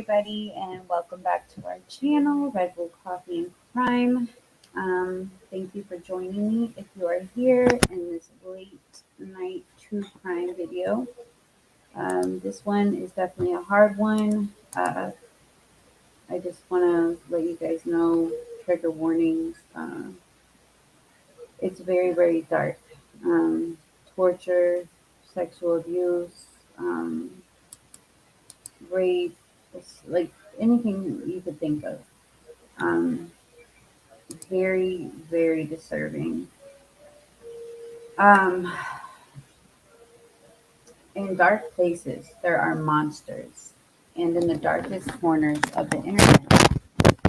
everybody, and welcome back to our channel, Red Bull Coffee and Crime. Thank you for joining me if you are here in this late night true crime video. This one is definitely a hard one. I just want to let you guys know trigger warnings. It's very, very dark. Torture, sexual abuse, rape, it's like anything you could think of. Um, Very, very disturbing. Um, in dark places, there are monsters. And in the darkest corners of the internet,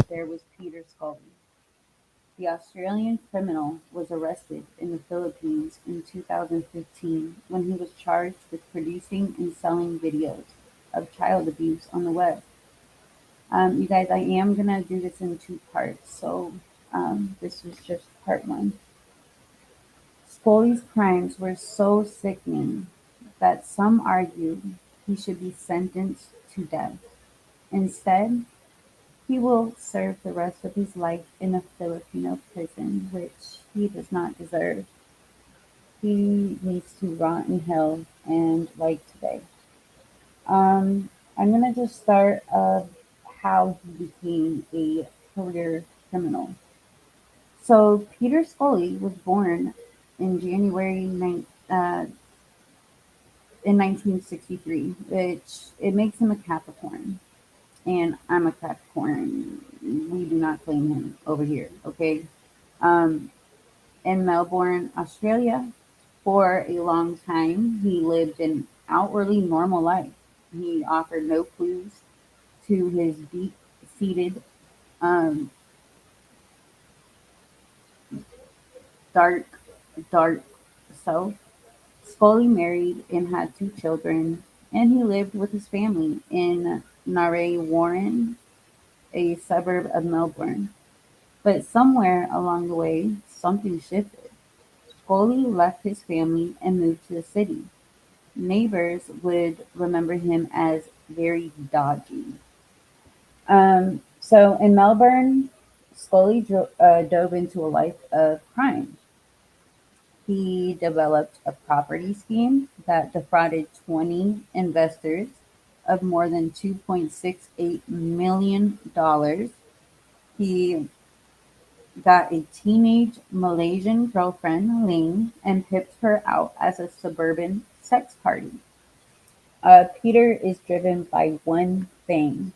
there was Peter Skully. The Australian criminal was arrested in the Philippines in 2015 when he was charged with producing and selling videos of child abuse on the web. You guys, I am going to do this in two parts, so this was just part one. Scully's crimes were so sickening that some argued he should be sentenced to death. Instead, he will serve the rest of his life in a Filipino prison, which he does not deserve. He needs to rot in hell and like today. I'm going to just start how he became a career criminal. So, Peter Scully was born in January in 1963, which it makes him a Capricorn. And I'm a Capricorn. We do not claim him over here, okay? Um, in Melbourne, Australia, for a long time, he lived an outwardly normal life. He offered no clues to his deep seated, um, dark, dark self. Scully married and had two children, and he lived with his family in Narre Warren, a suburb of Melbourne. But somewhere along the way, something shifted. Scully left his family and moved to the city. Neighbors would remember him as very dodgy. So in Melbourne, Scully dove into a life of crime. He developed a property scheme that defrauded 20 investors of more than $2.68 million. He got a teenage Malaysian girlfriend, Ling, and pimped her out as a suburban sex party. Peter is driven by one thing,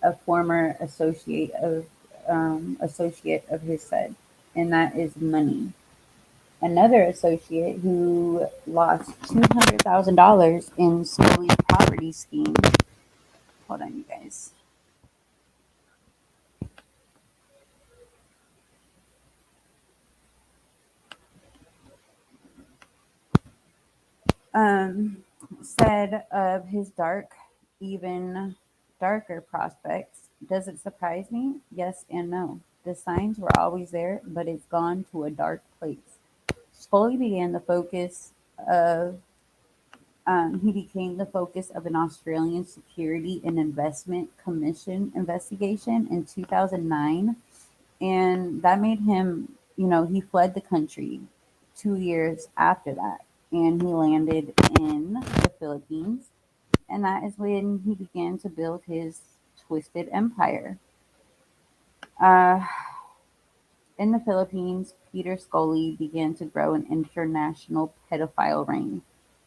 a former associate of his said, and that is money. Another associate who lost $200,000 in Scully's property scheme. Hold on, you guys. Um, Said of his even darker prospects. Does it surprise me? Yes and no. The signs were always there, but it's gone to a dark place. Scully began the focus of he became the focus of an Australian Security and Investment Commission investigation in 2009. And that made him, he fled the country 2 years after that. And he landed in the Philippines. And that is when he began to build his twisted empire. Uh, in the Philippines, Peter Scully began to grow an international pedophile ring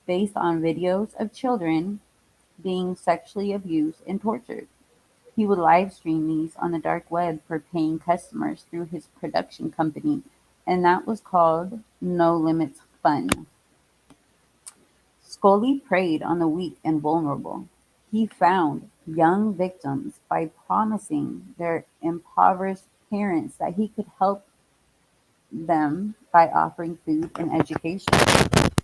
based on videos of children being sexually abused and tortured. He would live stream these on the dark web for paying customers through his production company, and that was called No Limits Fun. Scully preyed on the weak and vulnerable. He found young victims by promising their impoverished parents that he could help them by offering food and education.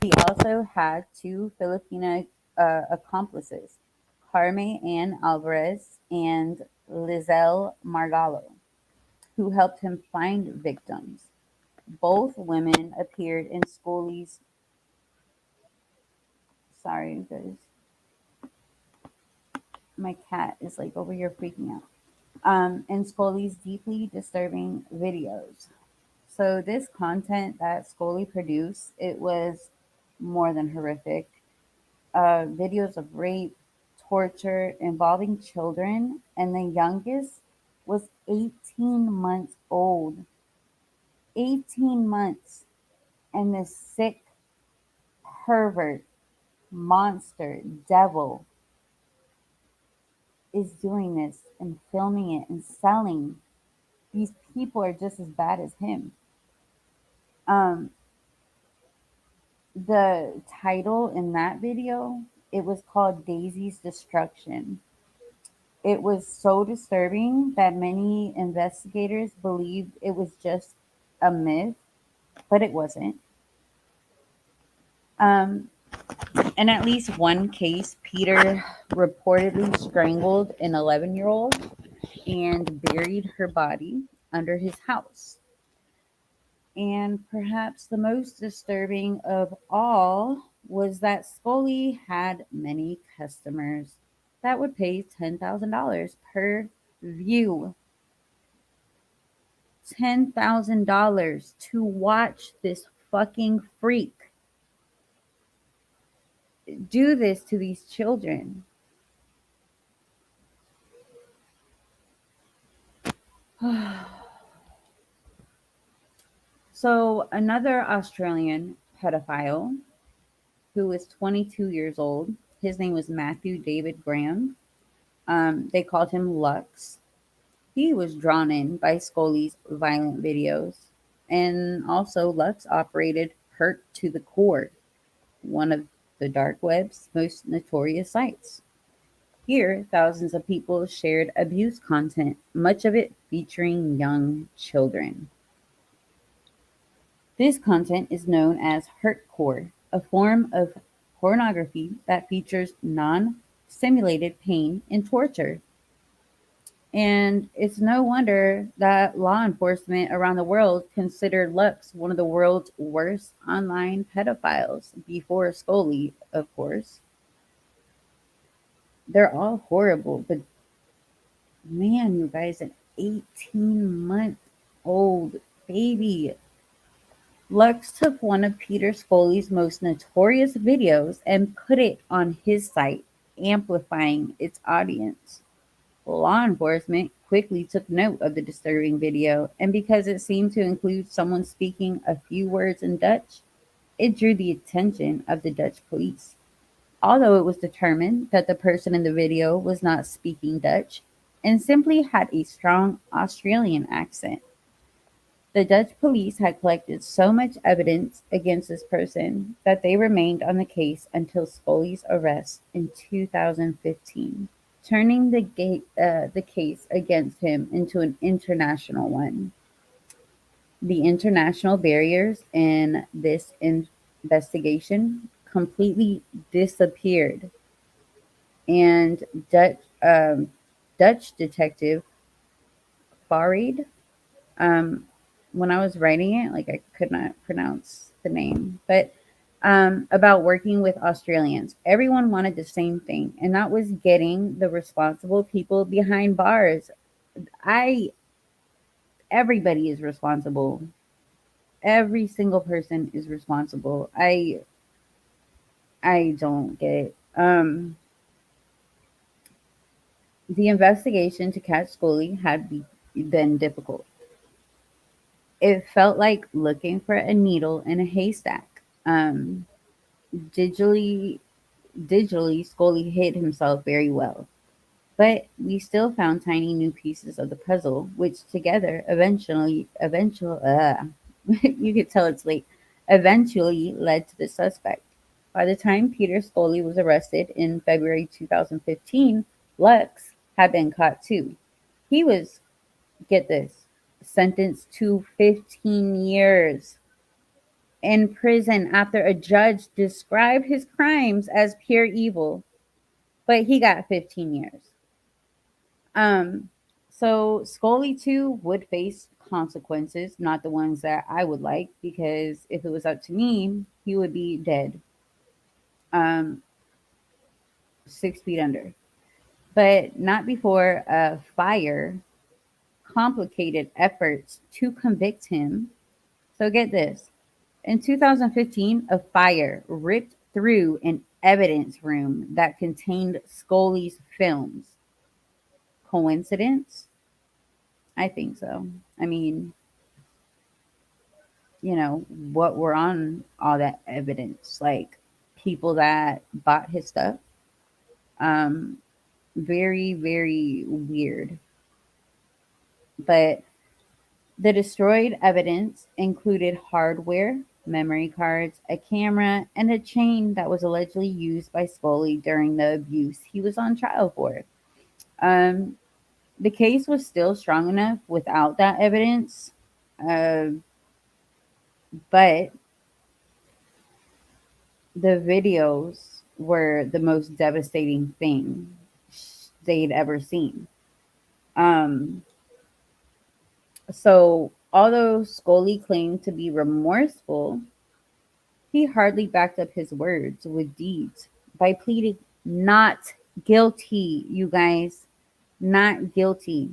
He also had two Filipino accomplices, Carme Ann Alvarez and Lizelle Margallo, who helped him find victims. Both women appeared in Scully's. Sorry, guys. My cat is like over here freaking out. And Scully's deeply disturbing videos. So this content that Scully produced, it was more than horrific. Videos of rape, torture involving children, and the youngest was 18 months old. 18 months. And this sick pervert, monster, devil is doing this and filming it and selling. These people are just as bad as him. Um, the title in that video, it was called Daisy's Destruction. It was so disturbing that many investigators believed it was just a myth, but it wasn't. Um, in at least one case, Peter reportedly strangled an 11-year-old and buried her body under his house. And perhaps the most disturbing of all was that Scully had many customers that would pay $10,000 per view. $10,000 to watch this fucking freak do this to these children. So, another Australian pedophile who was 22 years old, his name was Matthew David Graham. They called him Lux. He was drawn in by Scully's violent videos. And also, Lux operated Hurt to the Core, one of the dark web's most notorious sites. Here, thousands of people shared abuse content, much of it featuring young children. This content is known as hurtcore, a form of pornography that features non-simulated pain and torture. And it's no wonder that law enforcement around the world considered Lux one of the world's worst online pedophiles, before Scully, of course. They're all horrible, but man, you guys, an 18-month-old baby. Lux took one of Peter Scully's most notorious videos and put it on his site, amplifying its audience. Law enforcement quickly took note of the disturbing video, and because it seemed to include someone speaking a few words in Dutch, it drew the attention of the Dutch police. Although it was determined that the person in the video was not speaking Dutch and simply had a strong Australian accent. The Dutch police had collected so much evidence against this person that they remained on the case until Scully's arrest in 2015, turning the case against him into an international one. The international barriers in this investigation completely disappeared, and Dutch detective Farid, um, when I was writing it, like I could not pronounce the name, but about working with Australians. Everyone wanted the same thing, and that was getting the responsible people behind bars. I Everybody is responsible. Every single person is responsible. I don't get the investigation to catch Scully had been difficult. It felt like looking for a needle in a haystack. Digitally, digitally, Scully hid himself very well, but we still found tiny new pieces of the puzzle, which together you could tell it's late, eventually led to the suspect. By the time Peter Scully was arrested in February 2015, Lux had been caught too. He was, get this, sentenced to 15 years in prison after a judge described his crimes as pure evil, but he got 15 years. Um, so Scully too would face consequences, not the ones that I would like, because if it was up to me, he would be dead. Um, 6 feet under. but not before a fire complicated efforts to convict him. So get this. In 2015, a fire ripped through an evidence room that contained Scully's films. Coincidence? I think so. I mean, what were on all that evidence? Like people that bought his stuff. Um, very, very weird. But the destroyed evidence included hardware, memory cards, a camera, and a chain that was allegedly used by Scully during the abuse he was on trial for. Um, the case was still strong enough without that evidence, uh, but the videos were the most devastating thing they'd ever seen. Um, so, although Scully claimed to be remorseful, he hardly backed up his words with deeds by pleading not guilty, you guys. Not guilty.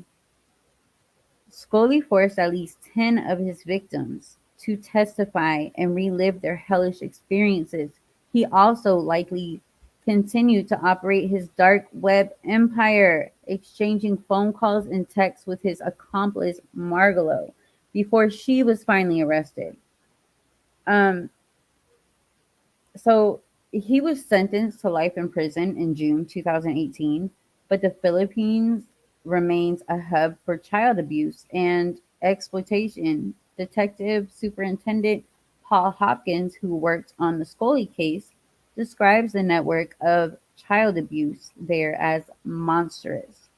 Scully forced at least 10 of his victims to testify and relive their hellish experiences. He also likely continued to operate his dark web empire, exchanging phone calls and texts with his accomplice Margalo before she was finally arrested. Um, So he was sentenced to life in prison in June 2018, but the Philippines remains a hub for child abuse and exploitation. Detective Superintendent Paul Hopkins, who worked on the Scully case, describes the network of child abuse there as monstrous.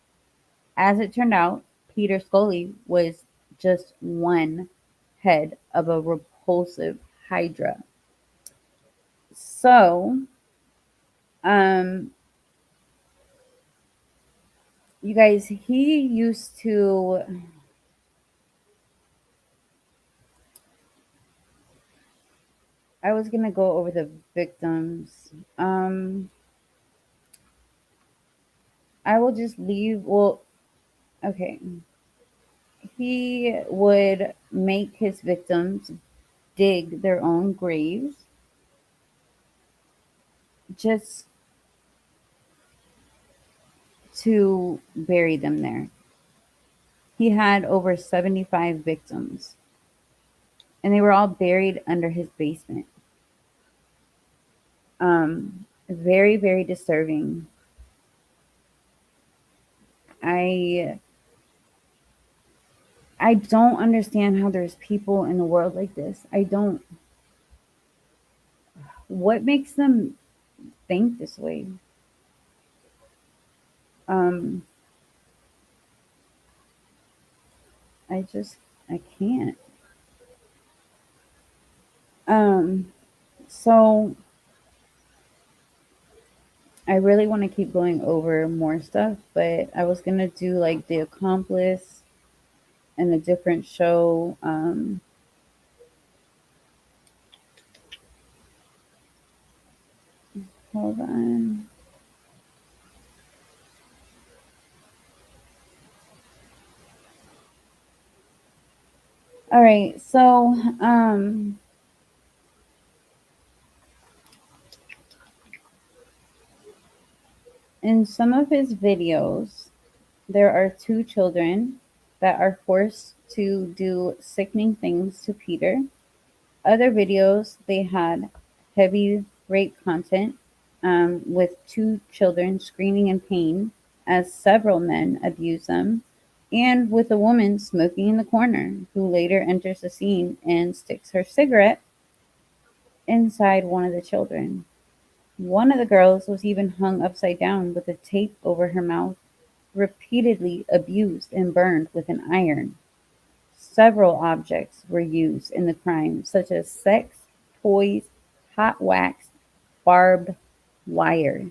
As it turned out, Peter Skully was just one head of a repulsive hydra. So, Um, you guys, he used to. I was gonna go over the victims. I will just leave. Well, okay. He would make his victims dig their own graves just to bury them there. He had over 75 victims, and they were all buried under his basement. Very, very disturbing. I I don't understand how there's people in the world like this. I don't. What makes them think this way? Um, I just, I can't. Um, so I really want to keep going over more stuff, but I was gonna do like the accomplice and a different show. Hold on. All right, so in some of his videos, there are two children that are forced to do sickening things to Peter. Other videos, they had heavy rape content, with two children screaming in pain as several men abuse them, and with a woman smoking in the corner who later enters the scene and sticks her cigarette inside one of the children. One of the girls was even hung upside down with a tape over her mouth, repeatedly abused and burned with an iron. Several objects were used in the crime, such as sex, toys, hot wax, barbed wire.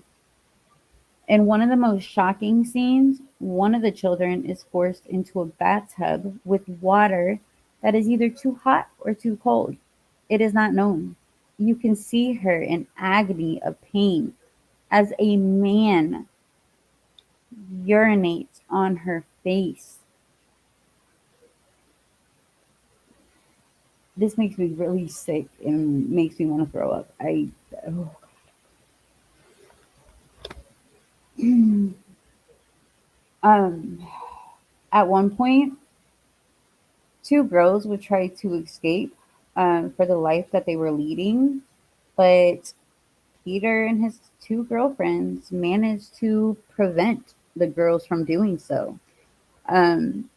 In one of the most shocking scenes, one of the children is forced into a bathtub with water that is either too hot or too cold. It is not known. You can see her in agony of pain as a man urinates on her face. This makes me really sick and makes me want to throw up. Oh. um, at one point, two girls would try to escape for the life that they were leading, but Peter and his two girlfriends managed to prevent the girls from doing so. Um,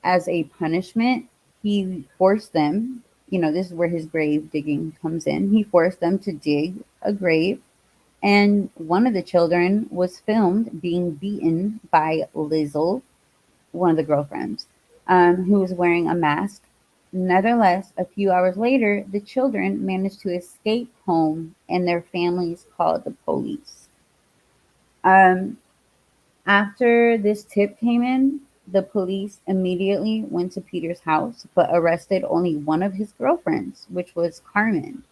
as a punishment, he forced them, this is where his grave digging comes in. He forced them to dig a grave, and one of the children was filmed being beaten by Lizzle, one of the girlfriends, who was wearing a mask. Nevertheless, a few hours later, the children managed to escape home and their families called the police. Um, After this tip came in, the police immediately went to Peter's house but arrested only one of his girlfriends, which was Carmen.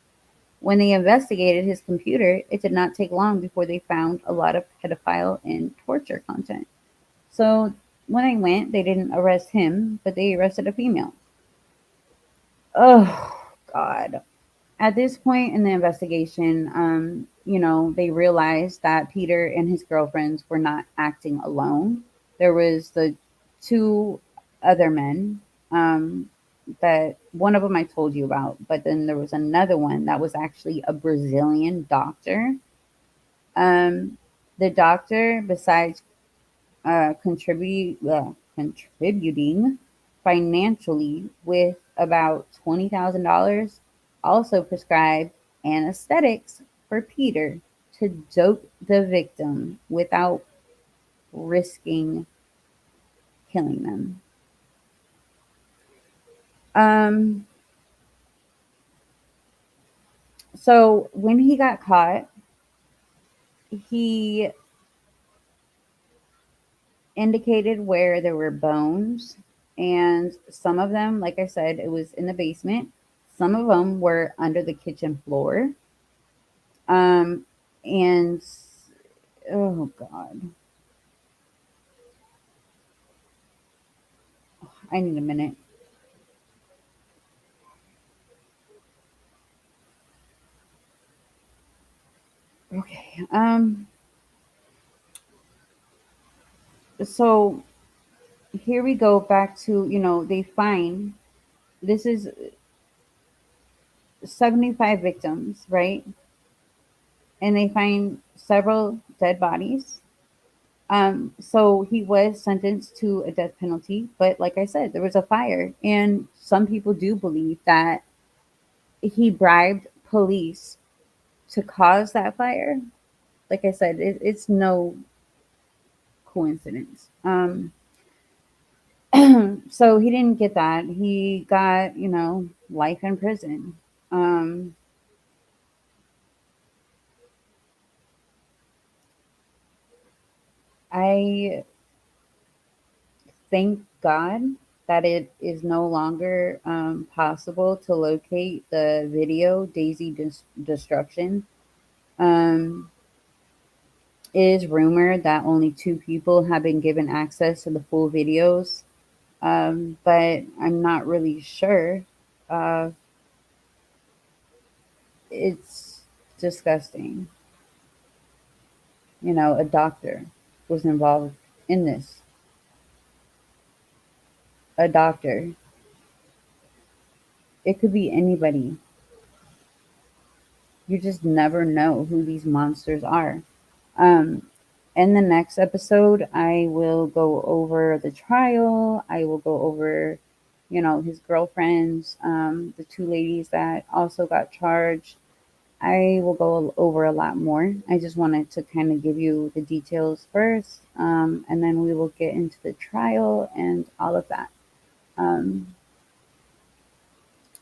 When they investigated his computer, it did not take long before they found a lot of pedophile and torture content. So when they went, they didn't arrest him, but they arrested a female. Oh, God. At this point in the investigation, they realized that Peter and his girlfriends were not acting alone. There was the two other men that one of them I told you about, but then there was another one that was actually a Brazilian doctor. Um, the doctor, besides contributing financially with about $20,000, also prescribed anesthetics for Peter to dope the victim without risking killing them. Um, so when he got caught, he indicated where there were bones, and some of them, like I said, it was in the basement. Some of them were under the kitchen floor. Um, and oh God, I need a minute. Okay. So here we go back to, they find this is 75 victims, right? And they find several dead bodies. So he was sentenced to a death penalty, but like I said, there was a fire, and some people do believe that he bribed police to cause that fire. Like I said, it's no coincidence. So he didn't get that. He got, life in prison. Um, I thank God that it is no longer possible to locate the video Daisy Destruction. Um, it is rumored that only two people have been given access to the full videos, but I'm not really sure. Uh, it's disgusting. A doctor was involved in this. A doctor. It could be anybody. You just never know who these monsters are. Um, in the next episode, I will go over the trial. I will go over, his girlfriends, the two ladies that also got charged. I will go over a lot more. I just wanted to kind of give you the details first, and then we will get into the trial and all of that. Um,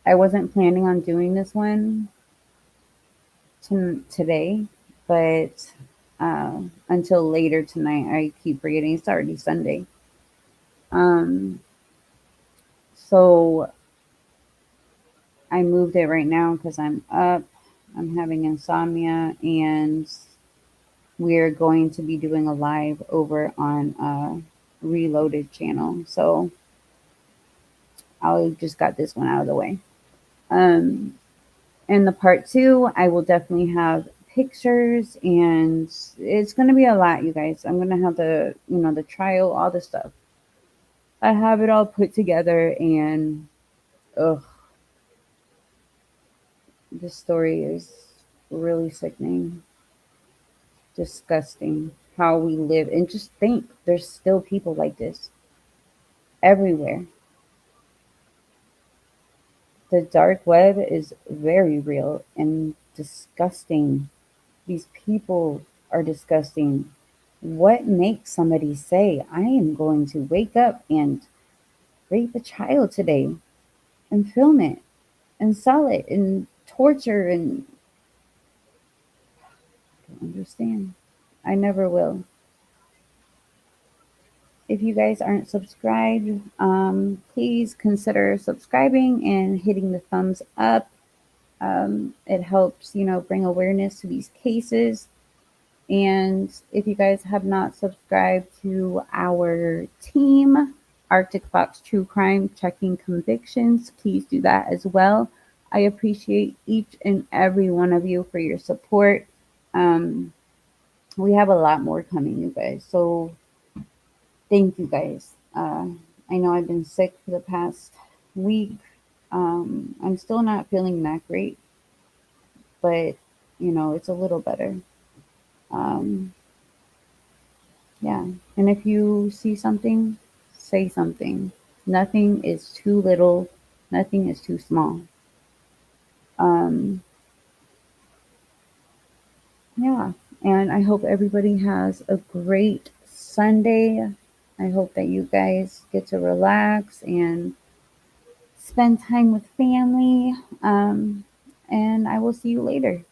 I wasn't planning on doing this one today, but until later tonight, I keep forgetting it's already Sunday. Um, so I moved it right now because I'm up. I'm having insomnia, and we're going to be doing a live over on Reloaded channel. So I just got this one out of the way. Um, in the part two, I will definitely have pictures, and it's going to be a lot, you guys. I'm going to have the trial, all the stuff. I have it all put together, and ugh, this story is really sickening, disgusting. How we live, and just think there's still people like this everywhere. The dark web is very real and disgusting. These people are disgusting. What makes somebody say, I am going to wake up and rape a child today and film it and sell it and torture and I don't understand. I never will. If you guys aren't subscribed, please consider subscribing and hitting the thumbs up. It helps, bring awareness to these cases. And if you guys have not subscribed to our team, Arctic Fox True Crime Checking Convictions, please do that as well. I appreciate each and every one of you for your support. Um, we have a lot more coming, you guys. So thank you guys. I know I've been sick for the past week. I'm still not feeling that great, but it's a little better. Um, Yeah. And if you see something, say something. Nothing is too little, nothing is too small. Um, yeah. And I hope everybody has a great Sunday. I hope that you guys get to relax and spend time with family. And I will see you later.